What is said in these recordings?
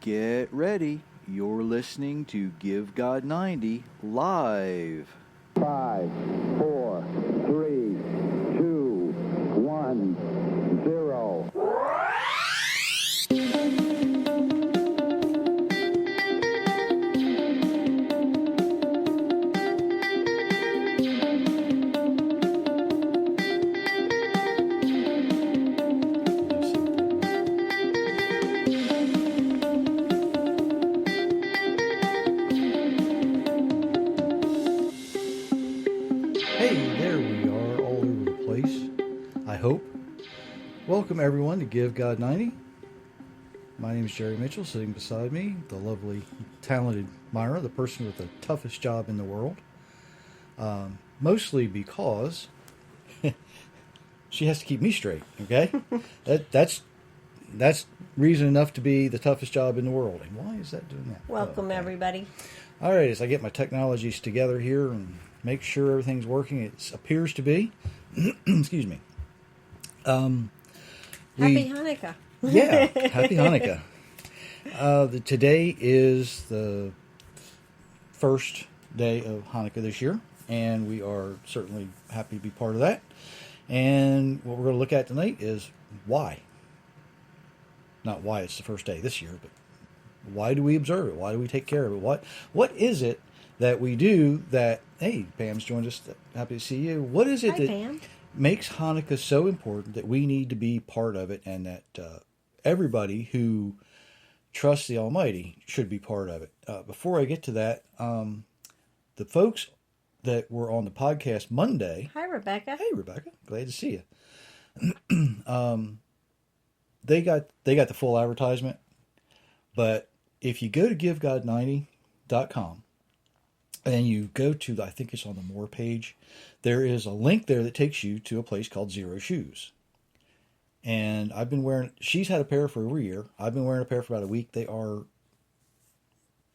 Get ready. You're listening to Give God 90 live. 5, 4, 3, 2, 1, 0. Welcome everyone to Give God 90. My name is Jerry Mitchell. Sitting beside me, the lovely, talented Myra, the person with the toughest job in the world. Mostly because she has to keep me straight. Okay, that's reason enough to be the toughest job in the world. And why is that doing that? Welcome everybody. All right, as I get my technologies together here and make sure everything's working, it appears to be. Excuse me. Happy Hanukkah. Yeah, happy Hanukkah. Today is the first day of Hanukkah this year, and we are certainly happy to be part of that. And what we're going to look at tonight is why. Not why it's the first day this year, but why do we observe it? Why do we take care of it? What is it that we do that, hey, Pam's joined us, happy to see you. What is it Hi, that Pam. Makes Hanukkah so important that we need to be part of it, and that everybody who trusts the Almighty should be part of it? Before I get to that, the folks that were on the podcast Monday. Hi, Rebecca. Hey, Rebecca. Glad to see you. They got the full advertisement, but if you go to givegod90.com and you go to, I think it's on the More page, there is a link there that takes you to a place called Zero Shoes. And I've been wearing, she's had a pair for over a year. I've been wearing a pair for about a week. They're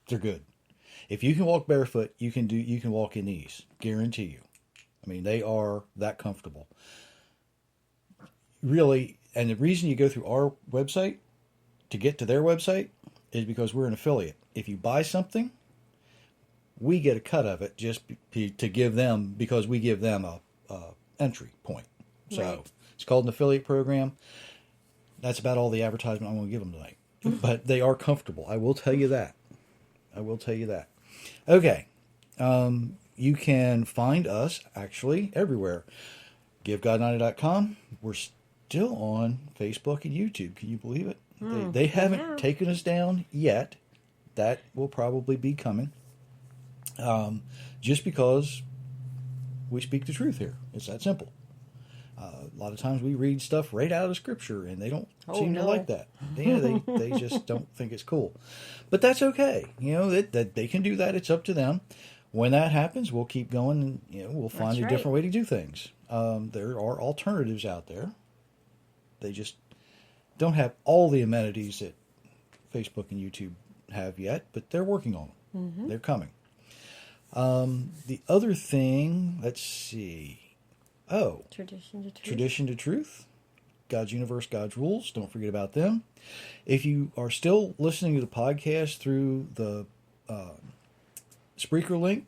good. If you can walk barefoot, you can walk in these. Guarantee you. I mean, they are that comfortable. Really, and the reason you go through our website to get to their website is because we're an affiliate. If you buy something, we get a cut of it just to give them, because we give them a entry point. So right. It's called an affiliate program. That's about all the advertisement I'm going to give them tonight. But they are comfortable. I will tell you that. Okay. You can find us actually everywhere. GiveGod90.com. We're still on Facebook and YouTube. Can you believe it? They haven't taken us down yet. That will probably be coming. Just because we speak the truth here. It's that simple. A lot of times we read stuff right out of Scripture, and they don't seem to like that. They just don't think it's cool. But that's okay. You know, that they can do that. It's up to them. When that happens, we'll keep going, and we'll find a different way to do things. There are alternatives out there. They just don't have all the amenities that Facebook and YouTube have yet, but they're working on them. Mm-hmm. They're coming. The other thing, let's see. Oh, Tradition to Truth. God's Universe, God's Rules. Don't forget about them. If you are still listening to the podcast through the Spreaker link,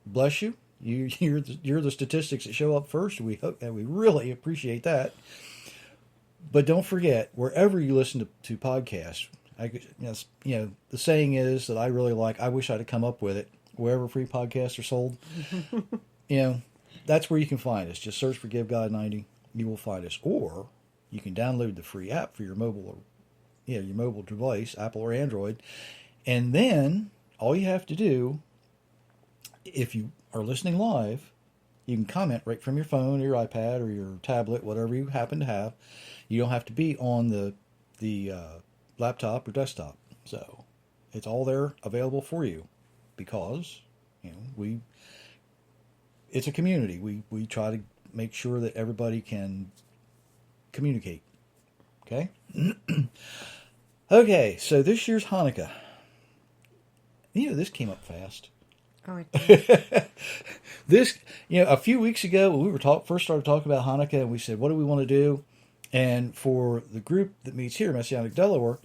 bless you. You're the statistics that show up first. We hope, and we really appreciate that. But don't forget, wherever you listen to podcasts, the saying is that I really like. I wish I'd have come up with it. Wherever free podcasts are sold, that's where you can find us. Just search for Give God 90. You will find us. Or you can download the free app for your mobile device, Apple or Android. And then all you have to do, if you are listening live, you can comment right from your phone or your iPad or your tablet, whatever you happen to have. You don't have to be on the laptop or desktop. So it's all there available for you. Because, it's a community. We try to make sure that everybody can communicate. Okay? Okay, so this year's Hanukkah. This came up fast. Oh, it This, a few weeks ago, when we first started talking about Hanukkah, and we said, what do we want to do? And for the group that meets here, Messianic Delaware,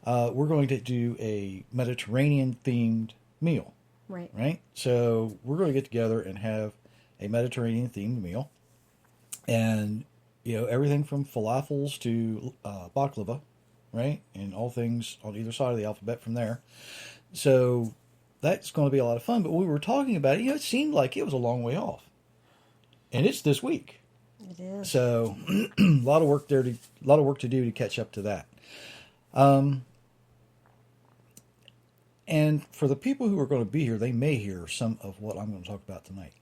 we're going to do a Mediterranean-themed meal, Right. right? So we're going to get together and have a Mediterranean-themed meal. And, everything from falafels to baklava, right? And all things on either side of the alphabet from there. So that's going to be a lot of fun. But when we were talking about it, it seemed like it was a long way off. And it's this week. It is. So a lot of work there, a lot of work to do to catch up to that. And for the people who are going to be here, they may hear some of what I'm going to talk about tonight.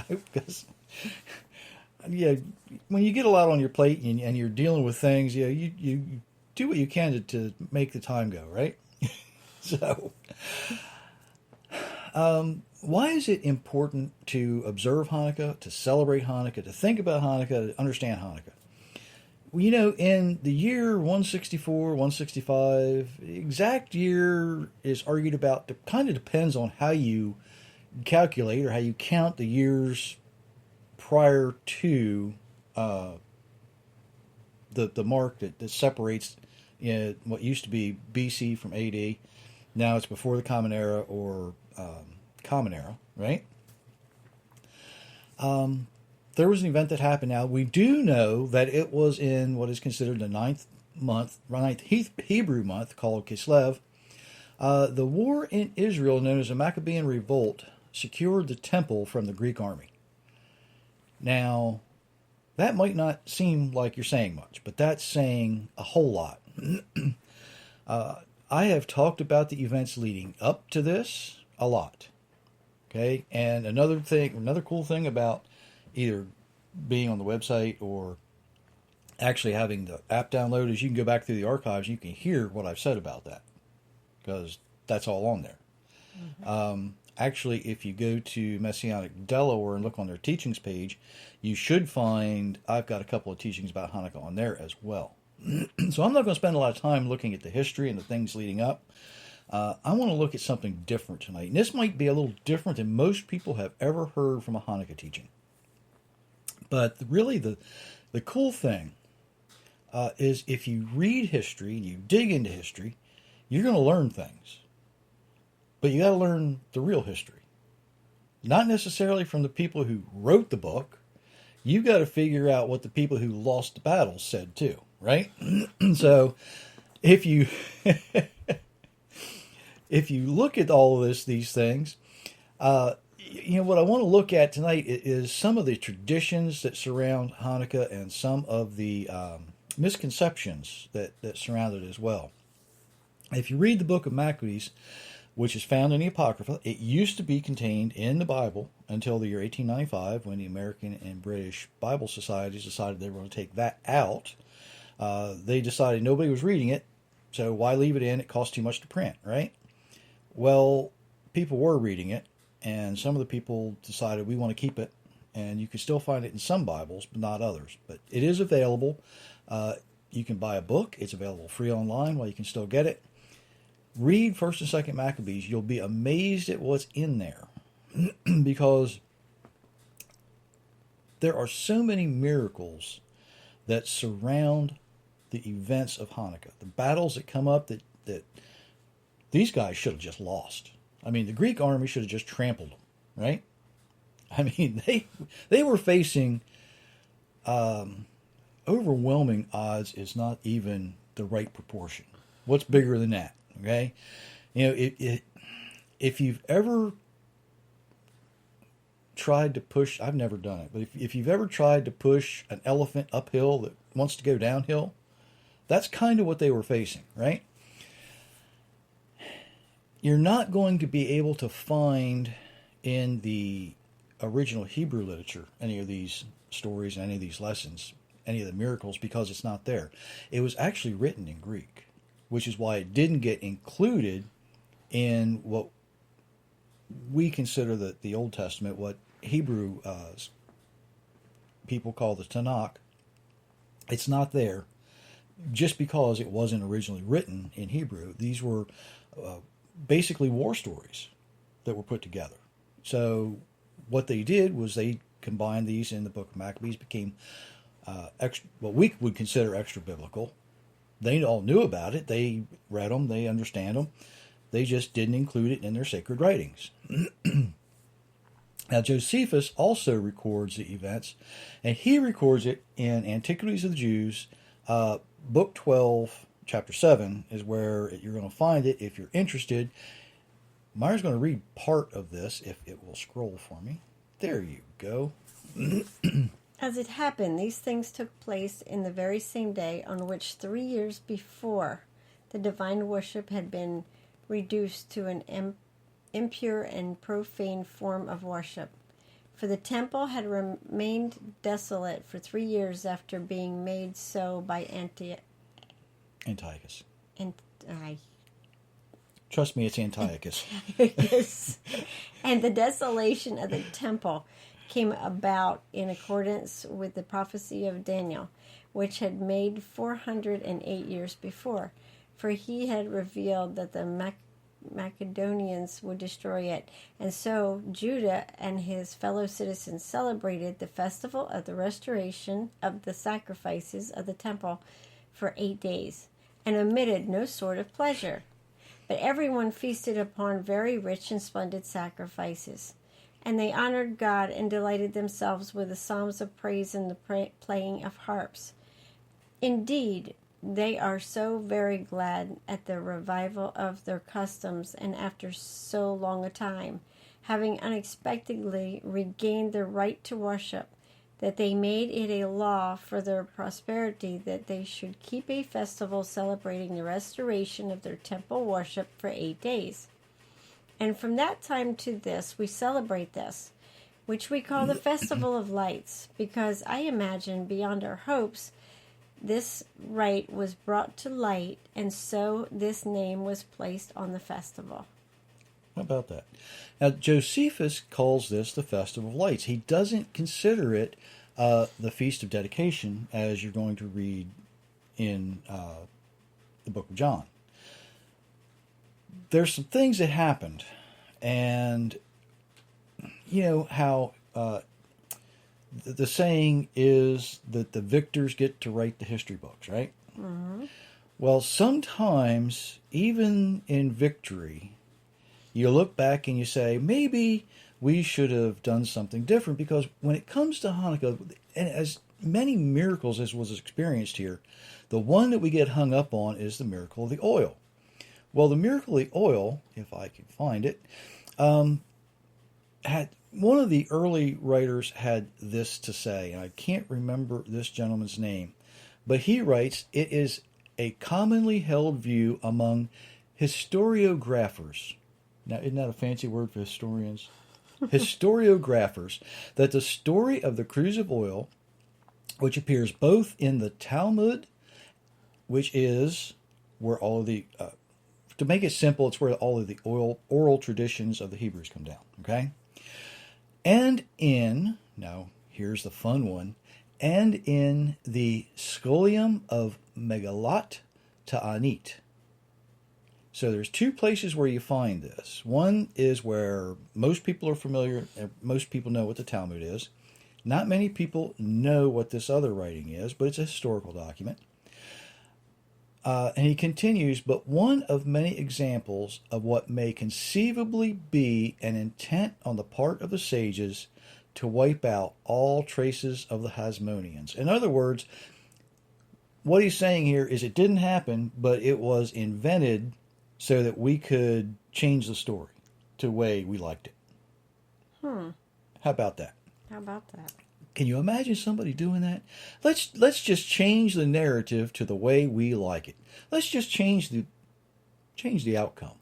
Because, when you get a lot on your plate and you're dealing with things, you do what you can to make the time go, right? So, why is it important to observe Hanukkah, to celebrate Hanukkah, to think about Hanukkah, to understand Hanukkah? Well, in the year 164, 165, the exact year is argued about. It kind of depends on how you calculate or how you count the years prior to the mark that separates what used to be BC from AD. Now it's before the Common Era or Common Era, right? There was an event that happened. Now, we do know that it was in what is considered the ninth Hebrew month, called Kislev. The war in Israel, known as the Maccabean Revolt, secured the temple from the Greek army. Now, that might not seem like you're saying much, but that's saying a whole lot. I have talked about the events leading up to this a lot. Okay, and another cool thing about either being on the website or actually having the app downloaded is you can go back through the archives and you can hear what I've said about that, because that's all on there. Mm-hmm. Actually, if you go to Messianic Delaware and look on their teachings page, you should find I've got a couple of teachings about Hanukkah on there as well. So I'm not going to spend a lot of time looking at the history and the things leading up. I want to look at something different tonight. And this might be a little different than most people have ever heard from a Hanukkah teaching. But really the cool thing is if you read history and you dig into history, you're going to learn things. But you got to learn the real history. Not necessarily from the people who wrote the book. You got to figure out what the people who lost the battle said too, right? So if you if you look at all of these things, what I want to look at tonight is some of the traditions that surround Hanukkah and some of the misconceptions that surround it as well. If you read the book of Maccabees, which is found in the Apocrypha, it used to be contained in the Bible until the year 1895, when the American and British Bible Societies decided they were going to take that out. They decided nobody was reading it, so why leave it in? It costs too much to print, right? Well, people were reading it, and some of the people decided we want to keep it, and you can still find it in some Bibles, but not others. But it is available. You can buy a book. It's available free online while you can still get it. Read 1st and 2nd Maccabees. You'll be amazed at what's in there because there are so many miracles that surround the events of Hanukkah. The battles that come up that these guys should have just lost. I mean, the Greek army should have just trampled them, right? I mean, they were facing overwhelming odds is not even the right proportion. What's bigger than that? Okay, if you've ever tried to push, I've never done it, but if you've ever tried to push an elephant uphill that wants to go downhill, that's kind of what they were facing, right? You're not going to be able to find in the original Hebrew literature any of these stories, any of these lessons, any of the miracles, because it's not there. It was actually written in Greek, which is why it didn't get included in what we consider the Old Testament, what Hebrew people call the Tanakh. It's not there just because it wasn't originally written in Hebrew. These were basically war stories that were put together. So what they did was they combined these in the book of Maccabees, became what we would consider extra biblical. They all knew about it. They read them. They understand them. They just didn't include it in their sacred writings. Now, Josephus also records the events, and he records it in Antiquities of the Jews, Book 12, Chapter 7, is where you're going to find it if you're interested. Meyer's going to read part of this, if it will scroll for me. There you go. As it happened, these things took place in the very same day on which 3 years before the divine worship had been reduced to an impure and profane form of worship. For the temple had remained desolate for 3 years after being made so by Antiochus. Antiochus. Trust me, it's Antiochus. And the desolation of the temple came about in accordance with the prophecy of Daniel, which had made 408 years before. For he had revealed that the Macedonians would destroy it. And so Judah and his fellow citizens celebrated the festival of the restoration of the sacrifices of the temple for 8 days, and omitted no sort of pleasure. But everyone feasted upon very rich and splendid sacrifices. And they honored God and delighted themselves with the psalms of praise and the playing of harps. Indeed, they are so very glad at the revival of their customs, and after so long a time, having unexpectedly regained their right to worship, that they made it a law for their prosperity that they should keep a festival celebrating the restoration of their temple worship for 8 days. And from that time to this, we celebrate this, which we call the Festival of Lights, because I imagine beyond our hopes, this rite was brought to light, and so this name was placed on the festival. How about that? Now, Josephus calls this the Festival of Lights. He doesn't consider it the Feast of Dedication, as you're going to read in the book of John. There's some things that happened, and you know how the saying is that the victors get to write the history books, right? Mm-hmm. Well, sometimes, even in victory, you look back and you say, maybe we should have done something different, because when it comes to Hanukkah, and as many miracles as was experienced here, the one that we get hung up on is the miracle of the oil. Well, the miracle of the oil, if I can find it, had one of the early writers had this to say, and I can't remember this gentleman's name, but he writes, it is a commonly held view among historiographers. Now, isn't that a fancy word for historians? Historiographers, that the story of the cruse of oil, which appears both in the Talmud, which is where all of the, to make it simple, it's where all of the oral traditions of the Hebrews come down, okay? And in, now here's the fun one, and in the Scholium of Megalat Ta'anit. So there's two places where you find this. One is where most people are familiar, most people know what the Talmud is. Not many people know what this other writing is, but it's a historical document. And he continues, but one of many examples of what may conceivably be an intent on the part of the sages to wipe out all traces of the Hasmoneans. In other words, what he's saying here is it didn't happen, but it was invented so that we could change the story to the way we liked it. How about that? How about that? Can you imagine somebody doing that? Let's just change the narrative to the way we like it. Let's just change the outcome.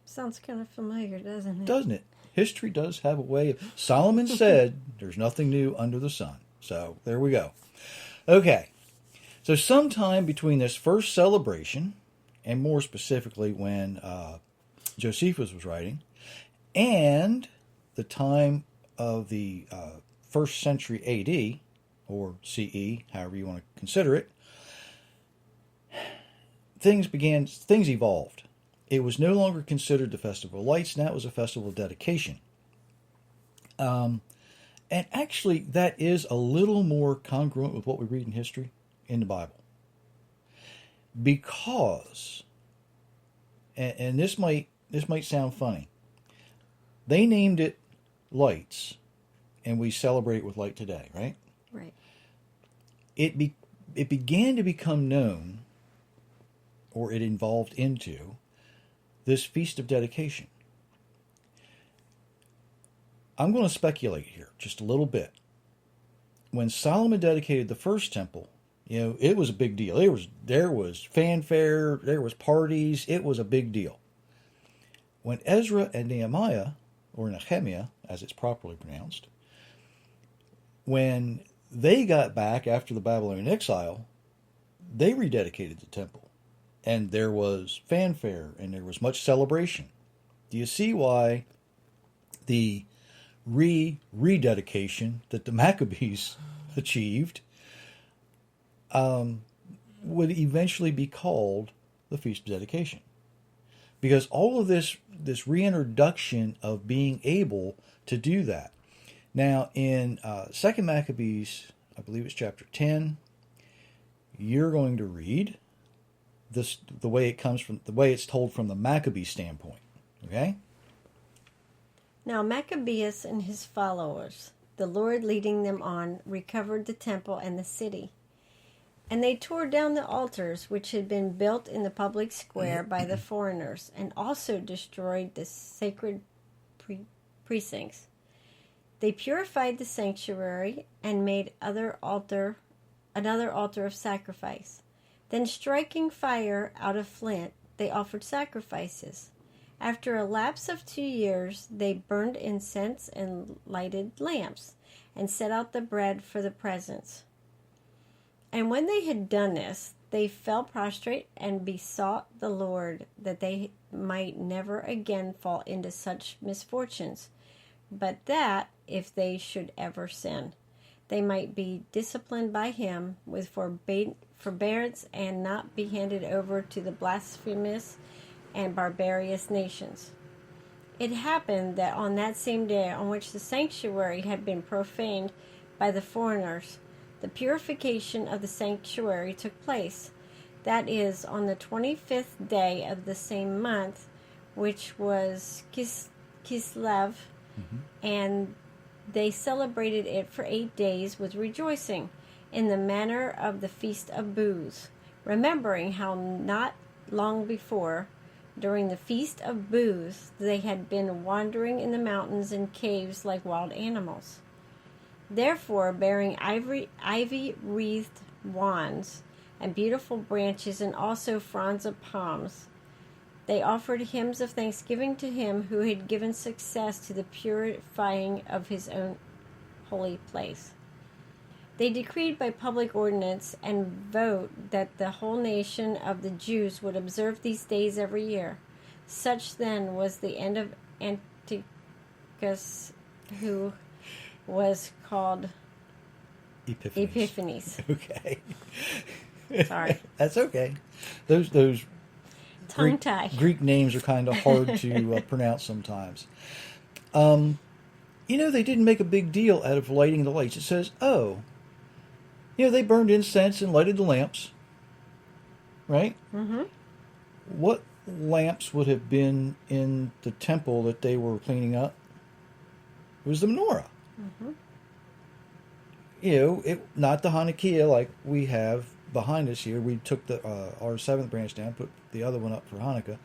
Sounds kind of familiar, doesn't it? Doesn't it? History does have a way of... Solomon said, there's nothing new under the sun. So, there we go. Okay. So, sometime between this first celebration, and more specifically when Josephus was writing, and the time of the 1st century AD, or CE, however you want to consider it, things evolved. It was no longer considered the Festival of Lights, now it was a festival of dedication. And actually, that is a little more congruent with what we read in history in the Bible. because, and this might sound funny, they named it lights, and we celebrate with light today, right? Right. It began to become known, or it evolved into, this Feast of Dedication. I'm going to speculate here just a little bit. When Solomon dedicated the first temple, it was a big deal. There was fanfare, there was parties, it was a big deal. When Ezra and Nehemiah, or Nehemiah, as it's properly pronounced, when they got back after the Babylonian exile, they rededicated the temple. And there was fanfare, and there was much celebration. Do you see why the rededication that the Maccabees achieved would eventually be called the Feast of Dedication? Because all of this reintroduction of being able to do that. Now, in 2 Maccabees, I believe it's chapter 10, you're going to read this the way it's told from the Maccabee standpoint. Okay? Now Maccabeus and his followers, the Lord leading them on, recovered the temple and the city. And they tore down the altars which had been built in the public square by the foreigners, and also destroyed the sacred precincts. They purified the sanctuary and made another altar of sacrifice. Then, striking fire out of flint, they offered sacrifices. After a lapse of 2 years, they burned incense and lighted lamps, and set out the bread for the presents. And when they had done this, they fell prostrate and besought the Lord that they might never again fall into such misfortunes, but that, if they should ever sin, they might be disciplined by him with forbearance, and not be handed over to the blasphemous and barbarous nations. It happened that on that same day on which the sanctuary had been profaned by the foreigners, the purification of the sanctuary took place. That is, on the 25th day of the same month, which was Kislev, and they celebrated it for 8 days with rejoicing, in the manner of the Feast of Booths, remembering how not long before, during the Feast of Booths, they had been wandering in the mountains and caves like wild animals. Therefore, bearing ivy-wreathed wands and beautiful branches, and also fronds of palms, they offered hymns of thanksgiving to him who had given success to the purifying of his own holy place. They decreed by public ordinance and vote that the whole nation of the Jews would observe these days every year. Such then was the end of Antiochus, who was called Epiphanes. Okay. Sorry. That's okay. Those Tongue tie. Greek names are kind of hard to pronounce sometimes. They didn't make a big deal out of lighting the lights. It says, they burned incense and lighted the lamps. Right? Mm-hmm. What lamps would have been in the temple that they were cleaning up? It was the menorah. Mm-hmm. Not the Hanukkah like we have behind us here. We took our seventh branch down, put the other one up for Hanukkah.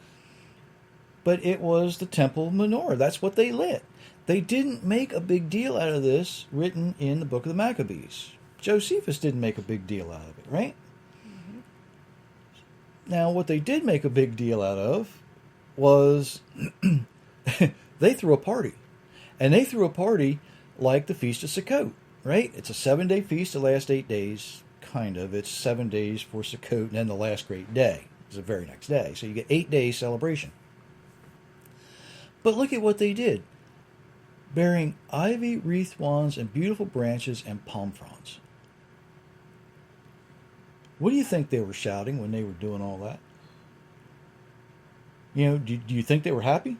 But it was the temple menorah. That's what they lit. They didn't make a big deal out of this written in the book of the Maccabees. Josephus didn't make a big deal out of it, right? Mm-hmm. Now, what they did make a big deal out of was they threw a party. And they threw a party like the Feast of Sukkot, right? It's a 7-day feast that lasts 8 days, kind of. It's 7 days for Sukkot, and then the last great day is the very next day. So you get 8 days celebration. But look at what they did. Bearing ivy-wreathed wands and beautiful branches and palm fronds. What do you think they were shouting when they were doing all that? Do you think they were happy?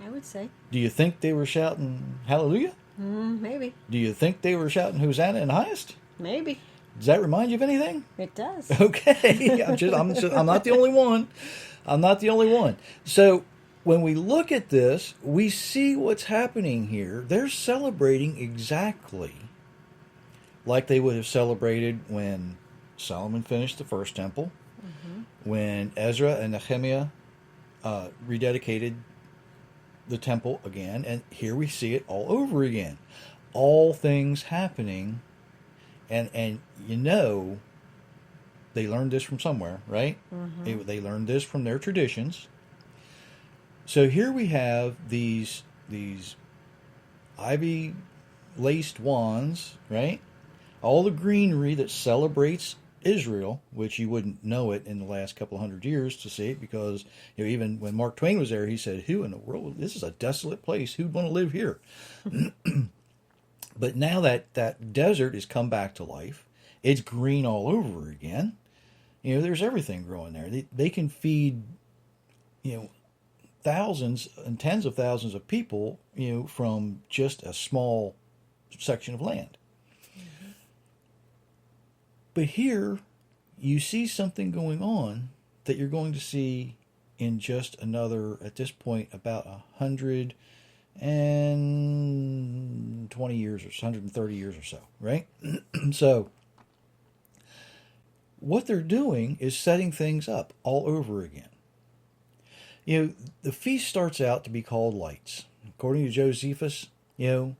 I would say. Do you think they were shouting hallelujah? Maybe. Do you think they were shouting Hosanna in the highest? Maybe. Does that remind you of anything? It does. Okay, I'm not the only one. I'm not the only one. So when we look at this, we see what's happening here. They're celebrating exactly like they would have celebrated when Solomon finished the first temple, when Ezra and Nehemiah rededicated the temple again, and here we see it all over again. All things happening, and you know, they learned this from somewhere, right? They learned this from their traditions. So here we have these ivy laced wands, right? All the greenery that celebrates Israel, which you wouldn't know it in the last couple of hundred years to see it, because even when Mark Twain was there, he said, "Who in the world? This is a desolate place. Who'd want to live here?" But now that desert has come back to life. It's green all over again. There's everything growing there. They can feed, thousands and tens of thousands of people, from just a small section of land. But here, you see something going on that you're going to see in just another, at this point, about 120 years or 130 years or so, right? So, what they're doing is setting things up all over again. The feast starts out to be called lights. According to Josephus, the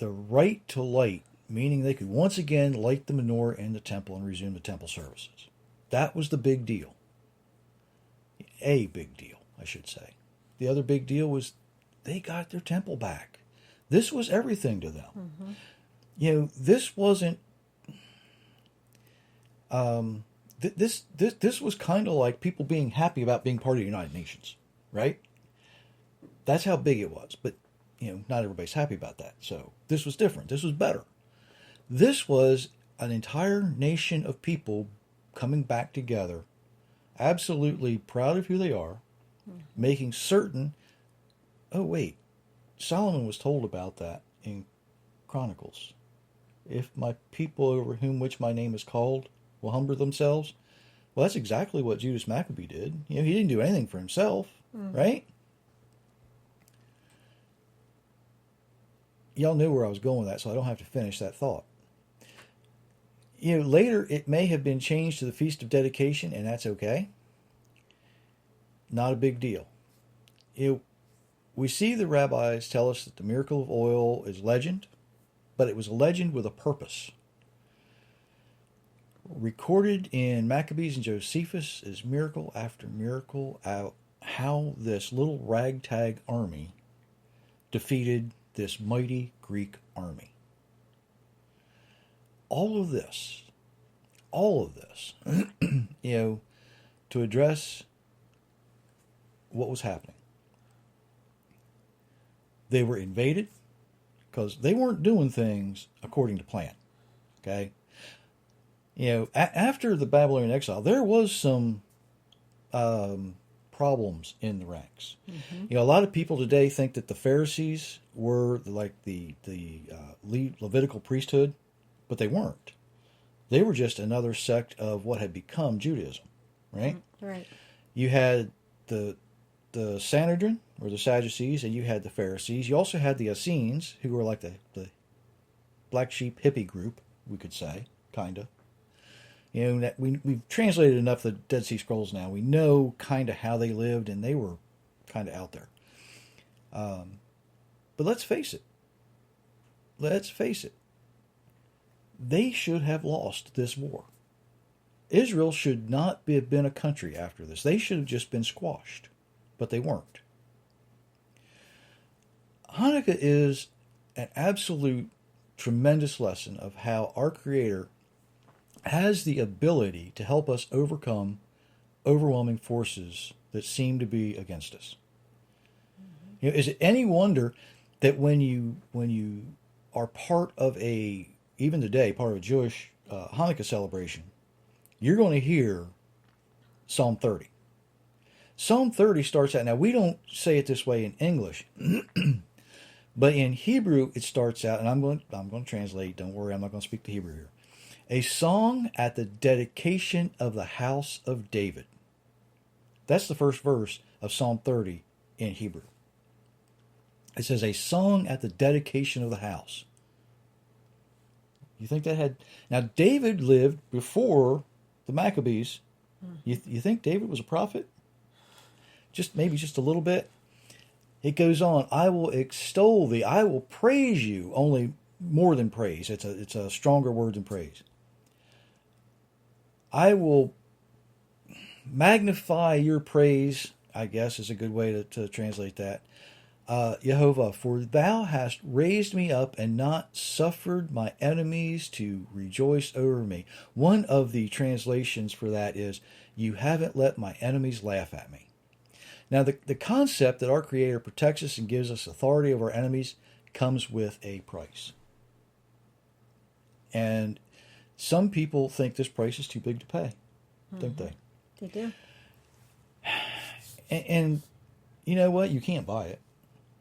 right to light, meaning they could once again light the menorah in the temple and resume the temple services. That was the big deal. A big deal, I should say. The other big deal was they got their temple back. This was everything to them. This wasn't. This was kind of like people being happy about being part of the United Nations, right? That's how big it was. But not everybody's happy about that. So this was different. This was better. This was an entire nation of people coming back together, absolutely proud of who they are, making certain. Oh wait, Solomon was told about that in Chronicles. If my people over whom which my name is called will humble themselves. Well, that's exactly what Judas Maccabee did. He didn't do anything for himself, right? Y'all knew where I was going with that, so I don't have to finish that thought. Later it may have been changed to the Feast of Dedication, and that's okay. Not a big deal. We see the rabbis tell us that the miracle of oil is legend, but it was a legend with a purpose. Recorded in Maccabees and Josephus is miracle after miracle how this little ragtag army defeated this mighty Greek army. All of this, to address what was happening. They were invaded because they weren't doing things according to plan. Okay? After the Babylonian exile, there was some problems in the ranks. A lot of people today think that the Pharisees were like the Levitical priesthood, but they weren't. They were just another sect of what had become Judaism, right? Right. You had the Sanhedrin, or the Sadducees, and you had the Pharisees. You also had the Essenes, who were like the black sheep hippie group, we could say, kind of. We've translated enough of the Dead Sea Scrolls now. We know kind of how they lived, and they were kind of out there. But let's face it. They should have lost this war. Israel should not have been a country after this. They should have just been squashed, but they weren't. Hanukkah is an absolute tremendous lesson of how our Creator has the ability to help us overcome overwhelming forces that seem to be against us. Is it any wonder that when you are part of even today, part of a Jewish Hanukkah celebration, you're going to hear Psalm 30. Psalm 30 starts out, now we don't say it this way in English, but in Hebrew it starts out, and I'm going to translate, don't worry, I'm not going to speak the Hebrew here. A song at the dedication of the house of David. That's the first verse of Psalm 30 in Hebrew. It says, a song at the dedication of the house. You think that had... Now, David lived before the Maccabees. You think David was a prophet? Maybe just a little bit. It goes on, I will extol thee. I will praise you. Only more than praise. It's a stronger word than praise. I will magnify your praise, I guess is a good way to translate that. Jehovah, for thou hast raised me up and not suffered my enemies to rejoice over me. One of the translations for that is, you haven't let my enemies laugh at me. Now, the concept that our Creator protects us and gives us authority over our enemies comes with a price. And some people think this price is too big to pay, don't they? They do. And you know what? You can't buy it.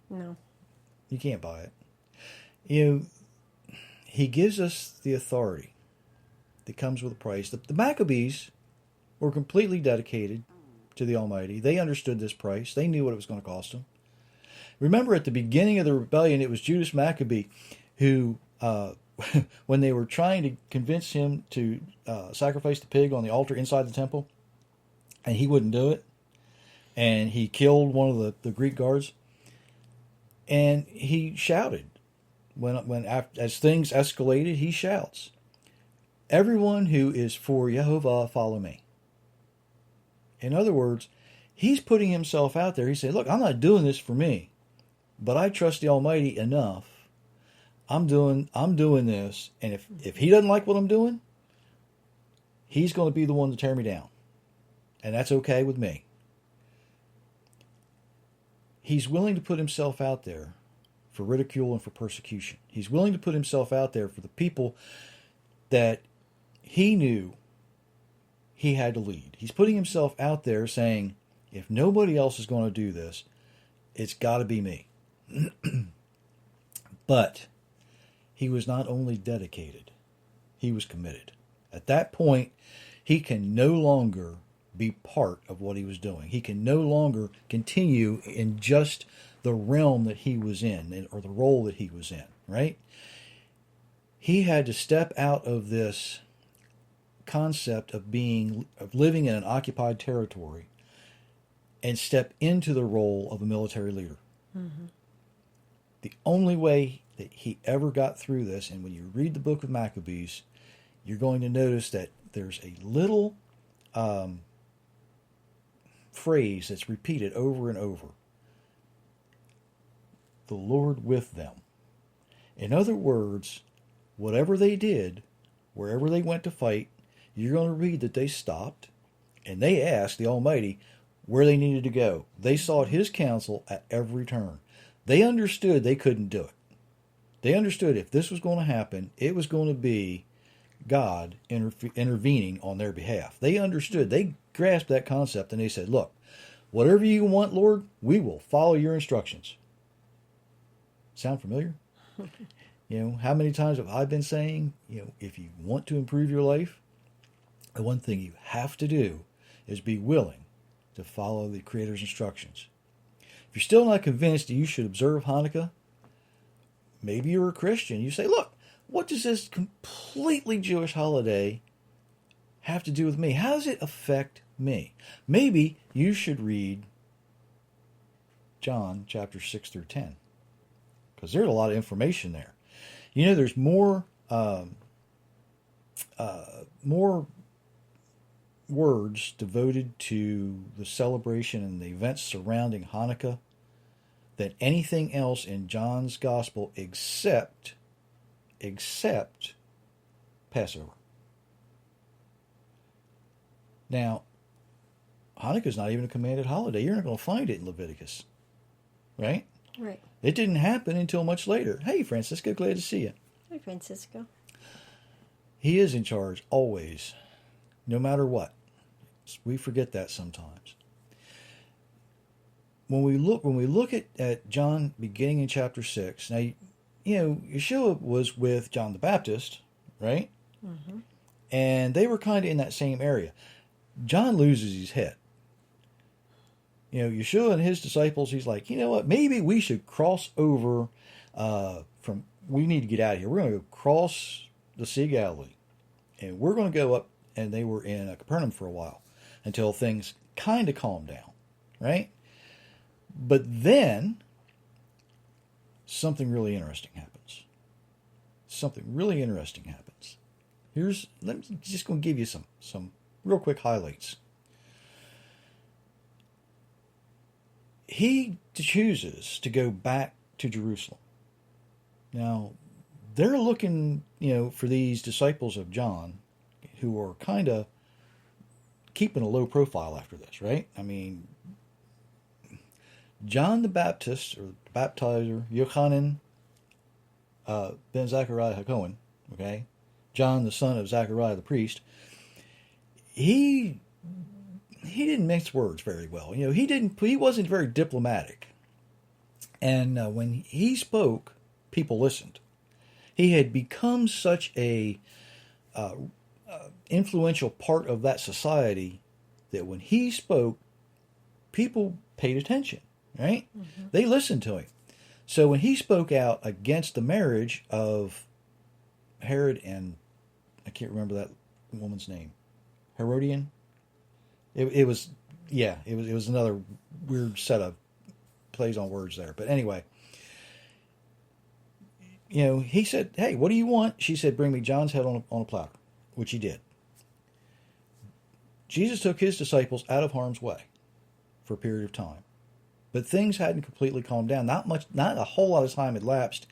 No. You can't buy it. He gives us the authority that comes with a price. The Maccabees were completely dedicated to the Almighty. They understood this price. They knew what it was going to cost them. Remember, at the beginning of the rebellion, it was Judas Maccabee who, when they were trying to convince him to sacrifice the pig on the altar inside the temple, and he wouldn't do it, and he killed one of the Greek guards, and he shouted. As things escalated, he shouts, everyone who is for Jehovah, follow me. In other words, he's putting himself out there. He said, look, I'm not doing this for me, but I trust the Almighty enough. I'm doing this, and if he doesn't like what I'm doing, he's going to be the one to tear me down. And that's okay with me. He's willing to put himself out there for ridicule and for persecution. He's willing to put himself out there for the people that he knew he had to lead. He's putting himself out there saying, if nobody else is going to do this, it's got to be me. But he was not only dedicated, he was committed. At that point, he can no longer be part of what he was doing. He can no longer continue in just the realm that he was in, or the role that he was in, right? He had to step out of this concept of living in an occupied territory and step into the role of a military leader. Mm-hmm. The only way that he ever got through this, and when you read the book of Maccabees, you're going to notice that there's a little phrase that's repeated over and over. The Lord with them. In other words, whatever they did, wherever they went to fight, you're going to read that they stopped and they asked the Almighty where they needed to go. They sought His counsel at every turn. They understood they couldn't do it. They understood if this was going to happen, it was going to be God intervening on their behalf. They understood. They grasped that concept and they said, look, whatever you want, Lord, we will follow your instructions. Sound familiar? How many times have I been saying, if you want to improve your life, the one thing you have to do is be willing to follow the Creator's instructions. If you're still not convinced that you should observe Hanukkah, maybe you're a Christian. You say, look, what does this completely Jewish holiday have to do with me? How does it affect me? Maybe you should read John chapter 6 through 10, because there's a lot of information there. There's more words devoted to the celebration and the events surrounding Hanukkah than anything else in John's gospel except Passover. Now, Hanukkah is not even a commanded holiday. You're not going to find it in Leviticus, right? Right. It didn't happen until much later. Hey, Francisco, glad to see you. Hi, Francisco. He is in charge always, no matter what. We forget that sometimes. When we look at John beginning in chapter 6, now, Yeshua was with John the Baptist, right? Mm-hmm. And they were kind of in that same area. John loses his head. Yeshua and his disciples, he's like, you know what? Maybe we should cross over we need to get out of here. We're going to go cross the Sea of Galilee. And we're going to go up. And they were in Capernaum for a while until things kind of calmed down, right? But then something really interesting happens. I'm just going to give you some real quick highlights. He chooses to go back to Jerusalem. Now, they're looking, for these disciples of John who are kind of keeping a low profile after this, right? I mean, John the Baptist, or baptizer, Yochanan ben Zechariah HaKohen, okay? John the son of Zechariah the priest, he didn't mix words very well. He wasn't very diplomatic. And when he spoke, people listened. He had become such a influential part of that society that when he spoke, people paid attention, right? Mm-hmm. They listened to him. So when he spoke out against the marriage of Herod and, I can't remember that woman's name, Herodian. It was another weird set of plays on words there. But anyway, he said, hey, what do you want? She said, bring me John's head on a platter, which he did. Jesus took his disciples out of harm's way for a period of time. But things hadn't completely calmed down. Not a whole lot of time had lapsed.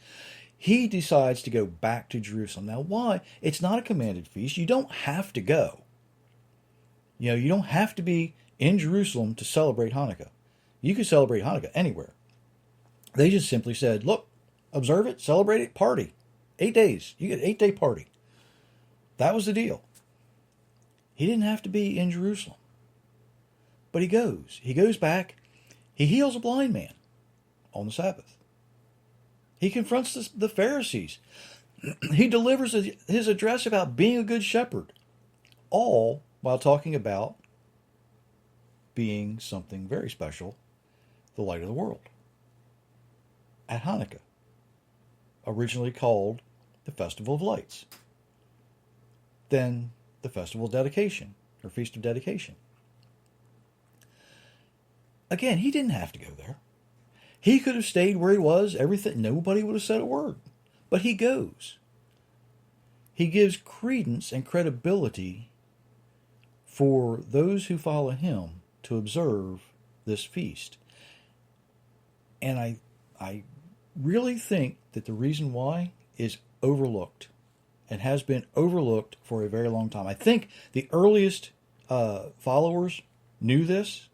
He decides to go back to Jerusalem. Now, why? It's not a commanded feast. You don't have to go. You don't have to be in Jerusalem to celebrate Hanukkah. You can celebrate Hanukkah anywhere. They just simply said, look, observe it, celebrate it, party. 8 days. You get an 8-day party. That was the deal. He didn't have to be in Jerusalem. But he goes. He goes back. He heals a blind man on the Sabbath. He confronts the Pharisees. He delivers his address about being a good shepherd. All while talking about being something very special, the light of the world. At Hanukkah, originally called the Festival of Lights. Then the Festival of Dedication, or Feast of Dedication. Again, he didn't have to go there. He could have stayed where he was, everything, nobody would have said a word. But he goes. He gives credence and credibility for those who follow him to observe this feast. And I really think that the reason why is overlooked and has been overlooked for a very long time. I think the earliest followers knew this.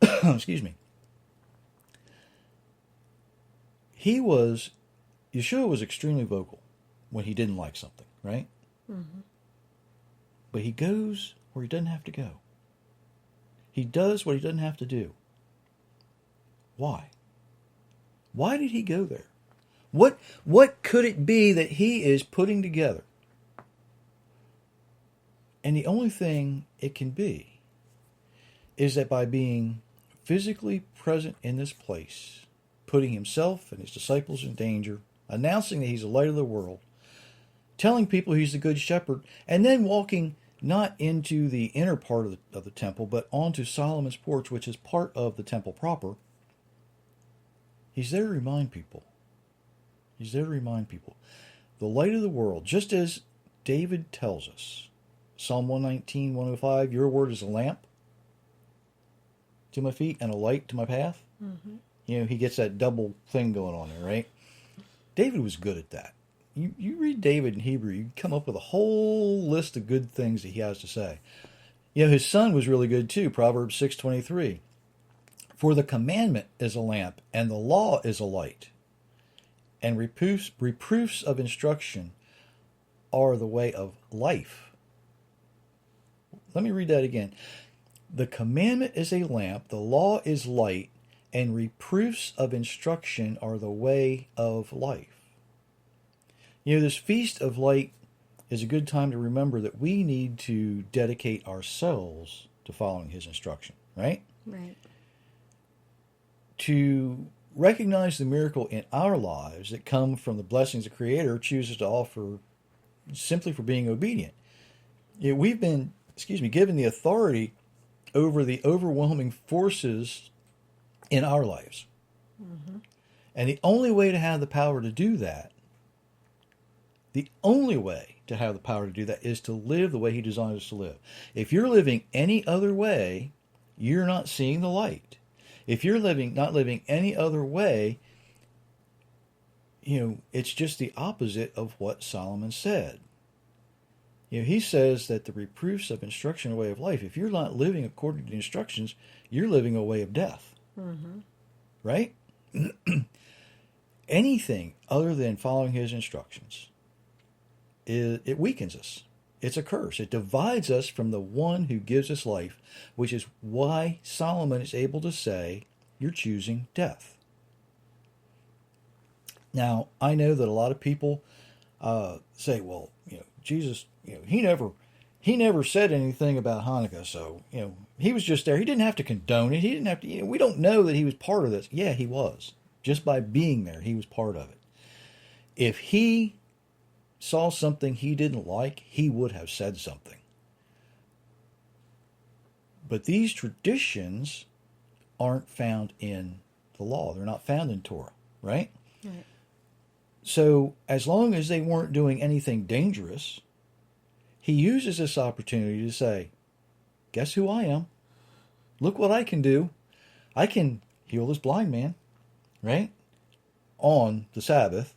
Excuse me. Yeshua was extremely vocal when he didn't like something, right? Mm-hmm. But he goes where he doesn't have to go. He does what he doesn't have to do. Why? Why did he go there? What could it be that he is putting together? And the only thing it can be is that by being physically present in this place, putting himself and his disciples in danger, announcing that he's the light of the world, telling people he's the good shepherd, and then walking not into the inner part of the temple, but onto Solomon's porch, which is part of the temple proper. He's there to remind people. He's there to remind people. The light of the world, just as David tells us, Psalm 119, 105, your word is a lamp to my feet and a light to my path. Mm-hmm. He gets that double thing going on there, right? David was good at that. You read David in Hebrew, you come up with a whole list of good things that he has to say. His son was really good too, Proverbs 6:23. For the commandment is a lamp, and the law is a light, and reproofs of instruction are the way of life. Let me read that again. The commandment is a lamp, the law is light, and reproofs of instruction are the way of life. This Feast of Light is a good time to remember that we need to dedicate ourselves to following his instruction, right? Right. To recognize the miracle in our lives that come from the blessings the Creator chooses to offer simply for being obedient. We've been, given the authority over the overwhelming forces in our lives. Mm-hmm. And the only way to have the power to do that, is to live the way he designed us to live. If you're living any other way, you're not seeing the light. If you're not living any other way, it's just the opposite of what Solomon said. He says that the reproofs of instruction are a way of life. If you're not living according to the instructions, you're living a way of death. Mm-hmm. Right? Anything other than following his instructions, it weakens us. It's a curse. It divides us from the one who gives us life, which is why Solomon is able to say, you're choosing death. Now, I know that a lot of people say, well, Jesus, he never said anything about Hanukkah, so, he was just there. He didn't have to condone it. He didn't have to, we don't know that he was part of this. Yeah, he was. Just by being there, he was part of it. If he saw something he didn't like, he would have said something. But these traditions aren't found in the law. They're not found in Torah, right? Right. So as long as they weren't doing anything dangerous, he uses this opportunity to say, guess who I am? Look what I can do. I can heal this blind man, right? On the Sabbath.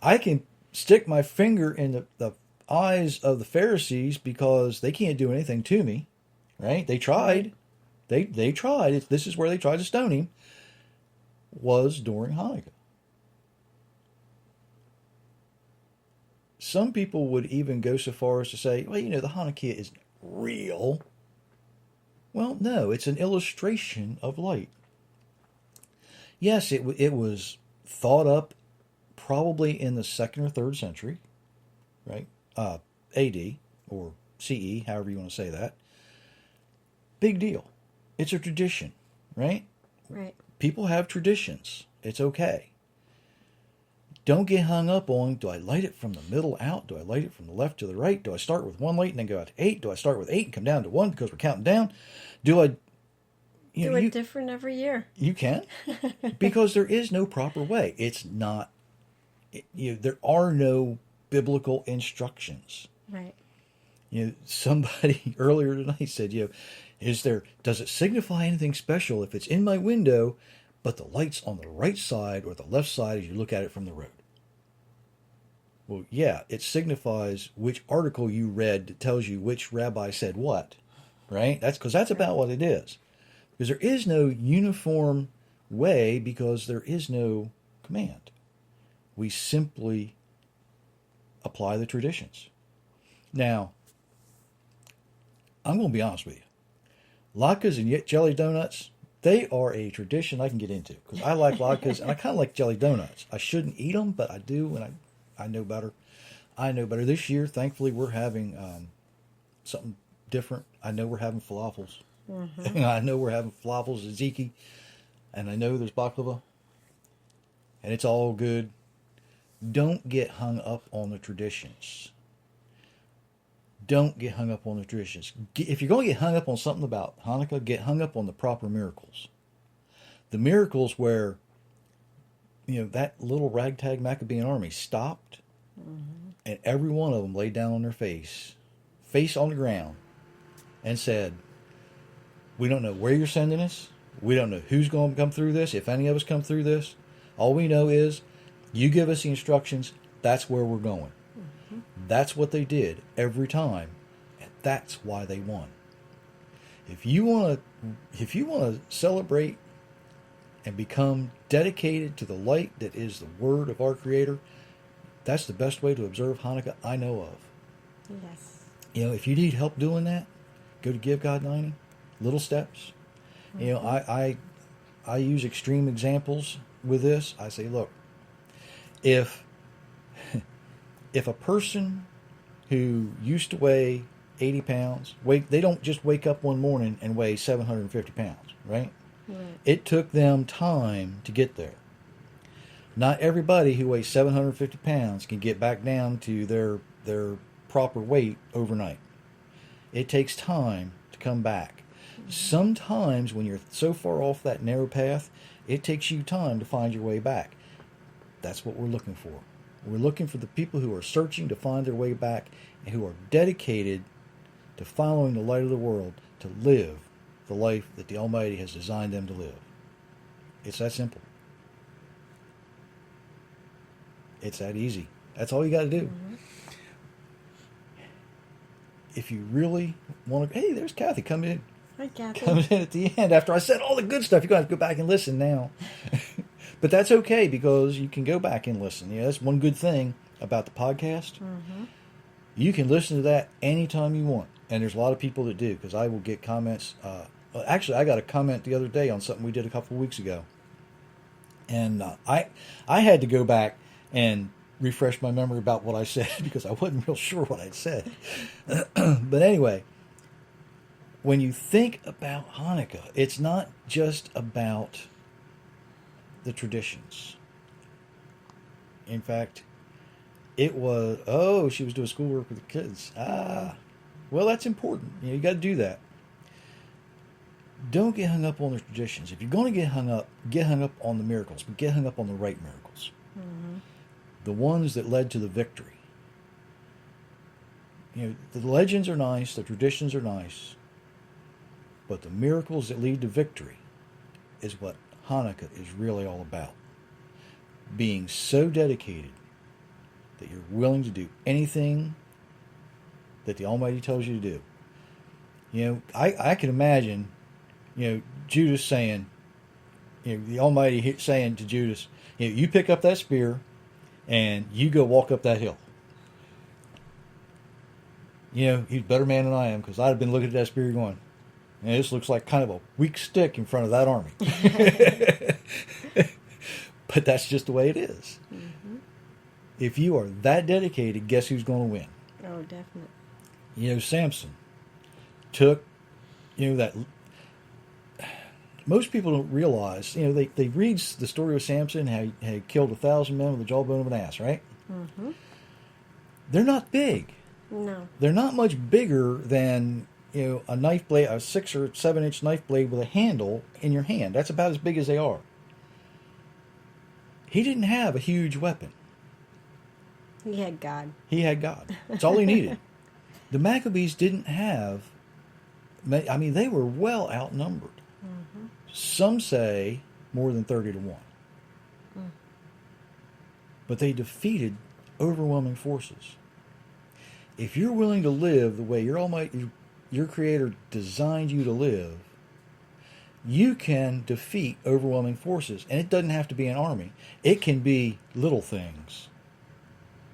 I can stick my finger in the eyes of the Pharisees because they can't do anything to me, right? They tried. They tried. This is where they tried to stone him, was during Hanukkah. Some people would even go so far as to say, well, the Hanukkah is real. Well, no, it's an illustration of light. Yes, it was thought up probably in the 2nd or 3rd century, right? AD or CE, however you want to say that. Big deal. It's a tradition, right? Right. People have traditions. It's okay. Don't get hung up on, do I light it from the middle out? Do I light it from the left to the right? Do I start with 1 light and then go out to 8? Do I start with 8 and come down to 1 because we're counting down? Do I... Do it different every year. You can. Because there is no proper way. It's not... there are no biblical instructions. Right. Somebody earlier tonight said, does it signify anything special if it's in my window, but the light's on the right side or the left side as you look at it from the road? Well, yeah, it signifies which article you read that tells you which rabbi said what, right? That's about what it is. Because there is no uniform way because there is no command. We simply apply the traditions. Now, I'm going to be honest with you. Latkes and jelly donuts, they are a tradition I can get into. Because I like latkes and I kind of like jelly donuts. I shouldn't eat them, but I do, and I know better. I know better. This year, thankfully, we're having something different. I know we're having falafels. Mm-hmm. I know we're having falafels, tzatziki, and I know there's baklava, and it's all good. Don't get hung up on the traditions. Don't get hung up on the traditions. If you're going to get hung up on something about Hanukkah, get hung up on the proper miracles. The miracles where, that little ragtag Maccabean army stopped, and every one of them laid down on their face on the ground, and said, we don't know where you're sending us. We don't know who's going to come through this, if any of us come through this. All we know is you give us the instructions, that's where we're going. Mm-hmm. That's what they did every time, and that's why they won. If you want to celebrate and become dedicated to the light that is the word of our Creator, that's the best way to observe Hanukkah I know of. Yes. If you need help doing that, go to Give God 90. Little steps. Mm-hmm. I use extreme examples with this. I say, look, if if a person who used to weigh 80 pounds, they don't just wake up one morning and weigh 750 pounds, right? Right. It took them time to get there. Not everybody who weighs 750 pounds can get back down to their proper weight overnight. It takes time to come back. Sometimes when you're so far off that narrow path, it takes you time to find your way back. That's what we're looking for. We're looking for the people who are searching to find their way back and who are dedicated to following the light of the world to live the life that the Almighty has designed them to live. It's that simple. It's that easy. That's all you got to do. Mm-hmm. If you really want to... Hey, there's Kathy. Come in. Hi, Kathy. Come in at the end after I said all the good stuff. You're going to have to go back and listen now. But that's okay because you can go back and listen. Yeah, that's one good thing about the podcast. Mm-hmm. You can listen to that anytime you want. And there's a lot of people that do because I will get comments. Actually, I got a comment the other day on something we did a couple of weeks ago. And I had to go back and refresh my memory about what I said because I wasn't real sure what I'd said. But anyway, when you think about Hanukkah, it's not just about the traditions. In fact, it was, she was doing schoolwork with the kids. Well, that's important. You got to do that. Don't get hung up on the traditions. If you're going to get hung up on the miracles, but get hung up on the right miracles. Mm-hmm. The ones that led to the victory. The legends are nice, the traditions are nice, but the miracles that lead to victory is what Hanukkah is really all about. Being so dedicated that you're willing to do anything that the Almighty tells you to do. I can imagine, Judas saying, the Almighty saying to Judas, you pick up that spear and you go walk up that hill. He's a better man than I am because I'd have been looking at that spear going, this looks like kind of a weak stick in front of that army. But that's just the way it is. Mm-hmm. If you are that dedicated, guess who's going to win? Oh, definitely. Samson took, that... Most people don't realize, they read the story of Samson, how he killed 1,000 men with the jawbone of an ass, right? Mm-hmm. They're not big. No. They're not much bigger than, a knife blade, a 6 or 7 inch knife blade with a handle in your hand. That's about as big as they are. He didn't have a huge weapon. He had God. He had God. That's all he needed. The Maccabees didn't have, they were well outnumbered. Mm-hmm. Some say more than 30 to 1. Mm. But they defeated overwhelming forces. If you're willing to live the way your Creator designed you to live, you can defeat overwhelming forces. And it doesn't have to be an army. It can be little things.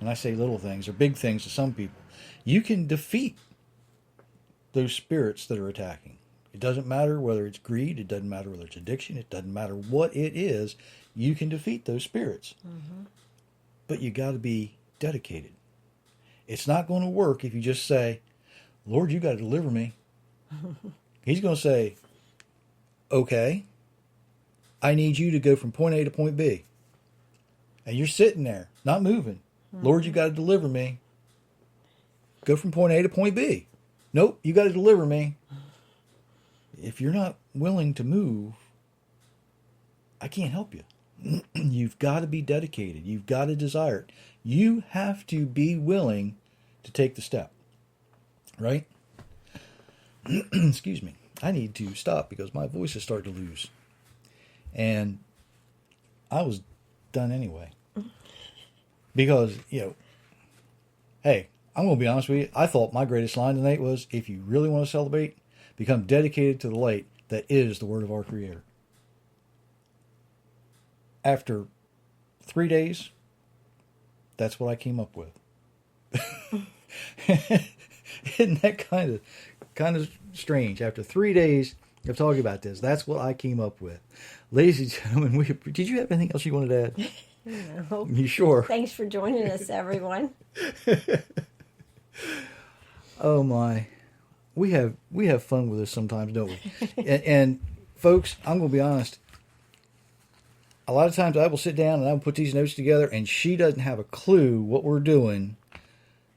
And I say little things, or big things to some people. You can defeat those spirits that are attacking. It doesn't matter whether it's greed. It doesn't matter whether it's addiction. It doesn't matter what it is. You can defeat those spirits. Mm-hmm. But you got to be dedicated. It's not going to work if you just say, Lord, you got to deliver me. He's going to say, okay, I need you to go from point A to point B. And you're sitting there, not moving. Mm-hmm. Lord, you got to deliver me. Go from point A to point B. Nope, you got to deliver me. If you're not willing to move, I can't help you. You've got to be dedicated. You've got to desire it. You have to be willing to take the step. Right? Excuse me. I need to stop because my voice has started to lose. And I was done anyway. Because, hey, I'm going to be honest with you. I thought my greatest line tonight was, if you really want to celebrate, become dedicated to the light that is the word of our Creator. After 3 days, that's what I came up with. Isn't that kind of strange? After 3 days of talking about this, that's what I came up with. Ladies and gentlemen, did you have anything else you wanted to add? No. You sure? Thanks for joining us, everyone. Oh my, we have fun with this sometimes, don't we? and folks, I'm going to be honest. A lot of times I will sit down and I will put these notes together, and she doesn't have a clue what we're doing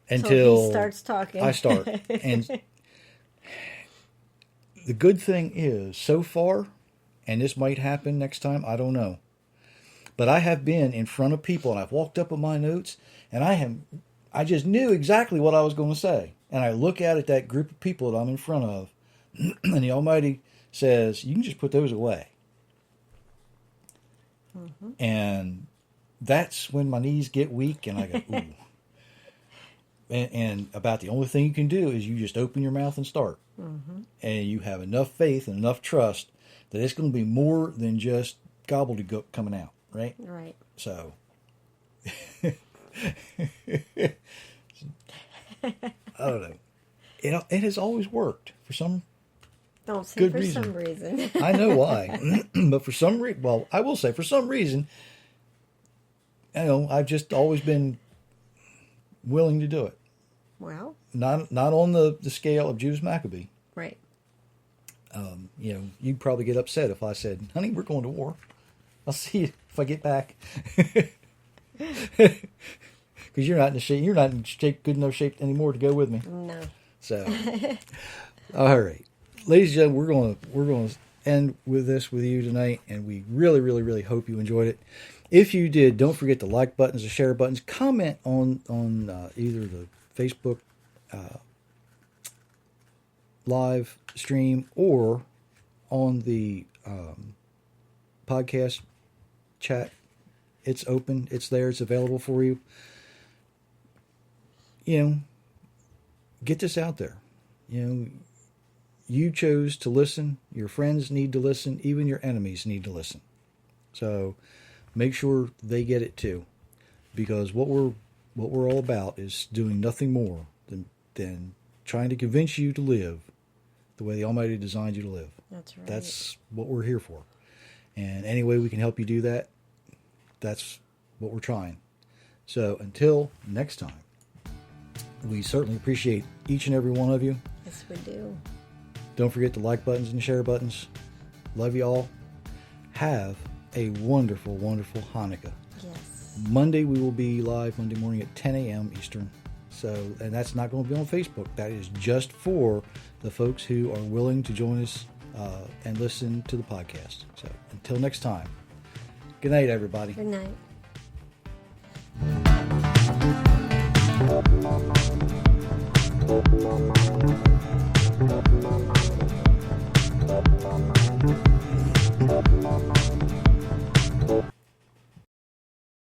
until he starts talking. I start. And the good thing is, so far, and this might happen next time, I don't know. But I have been in front of people, and I've walked up with my notes, and I just knew exactly what I was going to say. And I look out at that group of people that I'm in front of, and the Almighty says, you can just put those away. Mm-hmm. And that's when my knees get weak, and I go, ooh. And about the only thing you can do is you just open your mouth and start. Mm-hmm. And you have enough faith and enough trust that it's going to be more than just gobbledygook coming out, right? Right. So, I don't know. It has always worked for some Don't say good for reason. some reason. I know why. But for some reason, well, I will say for some reason, I've just always been willing to do it. Well. Not on the scale of Judas Maccabee. Right. You'd probably get upset if I said, honey, we're going to war. I'll see you if I get back. Because you're not in shape, good enough shape anymore to go with me. No. So, all right, ladies and gentlemen, we're going to end with this with you tonight, and we really, really, really hope you enjoyed it. If you did, don't forget the like buttons, the share buttons, comment on either the Facebook live stream or on the podcast chat. It's open. It's there. It's available for you. Get this out there. You chose to listen. Your friends need to listen. Even your enemies need to listen. So make sure they get it too, because what we're all about is doing nothing more than trying to convince you to live the way the Almighty designed you to live. That's right. That's what we're here for. And any way we can help you do that, that's what we're trying. So until next time, we certainly appreciate each and every one of you. Yes, we do. Don't forget the like buttons and share buttons. Love you all. Have a wonderful, wonderful Hanukkah. Yes. Monday we will be live Monday morning at 10 a.m. Eastern. And that's not going to be on Facebook. That is just for the folks who are willing to join us and listen to the podcast. So until next time, good night, everybody. Good night.